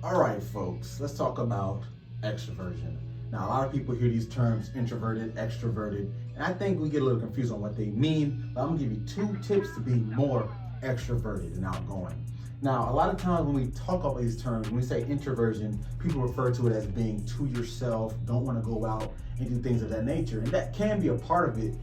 All right, folks, let's talk about extroversion. Now, a lot of people hear these terms introverted, extroverted, and I think we get a little confused on what they mean, but I'm gonna give you 2 tips to be more extroverted and outgoing. Now, a lot of times when we talk about these terms, when we say introversion, people refer to it as being to yourself, don't wanna go out and do things of that nature, and that can be a part of it.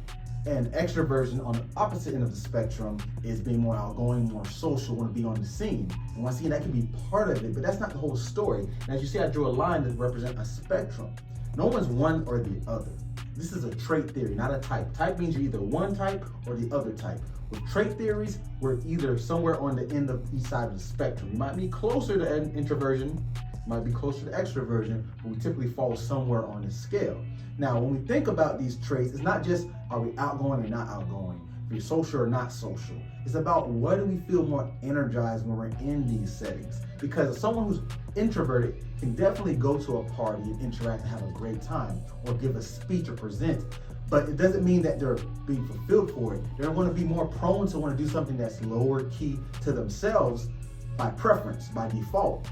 And extroversion on the opposite end of the spectrum is being more outgoing, more social, want to be on the scene. And once again, that can be part of it, but that's not the whole story. And as you see, I drew a line that represents a spectrum. No one's one or the other. This is a trait theory, not a type. Type means you're either one type or the other type. With trait theories, we're either somewhere on the end of each side of the spectrum. You might be closer to introversion, might be closer to extroversion, but we typically fall somewhere on the scale. Now, when we think about these traits, it's not just are we outgoing or not outgoing, if you're social or not social. It's about what do we feel more energized when we're in these settings. Because someone who's introverted can definitely go to a party and interact and have a great time, or give a speech or present, but it doesn't mean that they're being fulfilled for it. They're going to be more prone to want to do something that's lower key to themselves by preference, by default.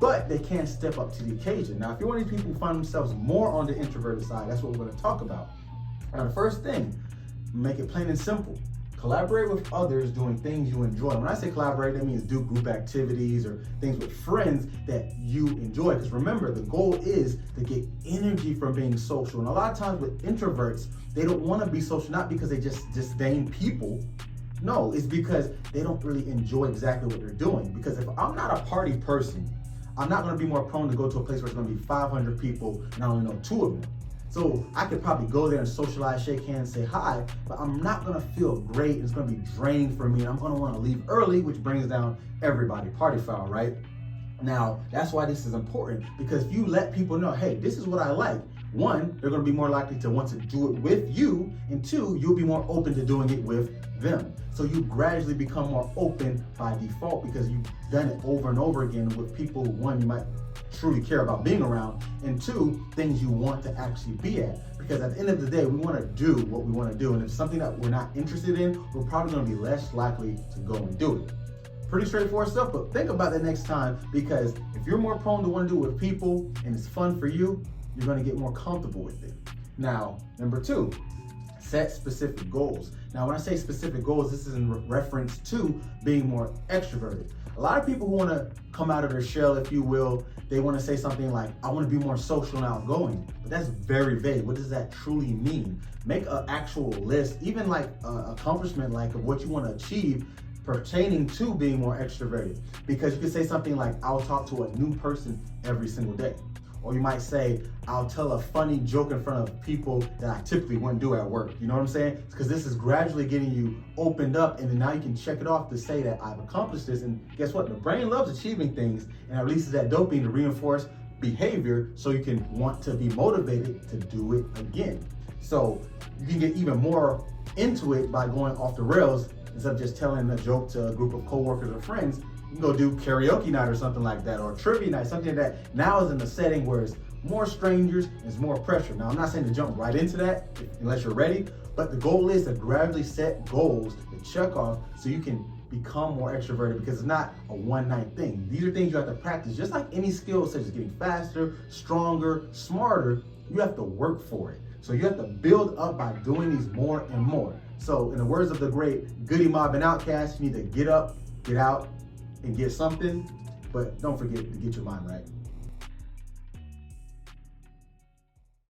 But they can step up to the occasion. Now, if you're one of these people who find themselves more on the introverted side, that's what we're going to talk about. Now, the first thing, make it plain and simple. Collaborate with others doing things you enjoy. When I say collaborate, that means do group activities or things with friends that you enjoy. Because remember, the goal is to get energy from being social. And a lot of times with introverts, they don't want to be social, not because they just disdain people. No, it's because they don't really enjoy exactly what they're doing. Because if I'm not a party person, I'm not going to be more prone to go to a place where it's going to be 500 people and I only know 2 of them. So I could probably go there and socialize, shake hands, say hi, but I'm not going to feel great. It's going to be draining for me, and I'm going to want to leave early, which brings down everybody. Party foul, right? Now, that's why this is important, because if you let people know, hey, this is what I like, 1, they're going to be more likely to want to do it with you, and 2, you'll be more open to doing it with them. So you gradually become more open by default because you've done it over and over again with people, 1, you might truly care about being around, and 2, things you want to actually be at. Because at the end of the day, we want to do what we want to do, and if it's something that we're not interested in, we're probably going to be less likely to go and do it. Pretty straightforward stuff, but think about that next time, because if you're more prone to want to do it with people and it's fun for you, you're going to get more comfortable with it. Now, number 2, set specific goals. Now, when I say specific goals, this is in reference to being more extroverted. A lot of people who want to come out of their shell, if you will, they want to say something like, I want to be more social and outgoing, but that's very vague. What does that truly mean? Make an actual list, even like an accomplishment, like of what you want to achieve pertaining to being more extroverted. Because you could say something like, I'll talk to a new person every single day. Or you might say, I'll tell a funny joke in front of people that I typically wouldn't do at work. You know what I'm saying? Because this is gradually getting you opened up, and then now you can check it off to say that I've accomplished this. And guess what? The brain loves achieving things, and it releases that dopamine to reinforce behavior so you can want to be motivated to do it again. So you can get even more into it by going off the rails instead of just telling a joke to a group of coworkers or friends. You can go do karaoke night or something like that, or trivia night, something that now is in a setting where it's more strangers, it's more pressure. Now, I'm not saying to jump right into that unless you're ready, but the goal is to gradually set goals to check off so you can become more extroverted, because it's not a one-night thing. These are things you have to practice. Just like any skill, such as getting faster, stronger, smarter, you have to work for it. So you have to build up by doing these more and more. So in the words of the great Goody Mob and Outkast, you need to get up, get out, and get something, but don't forget to get your mind right.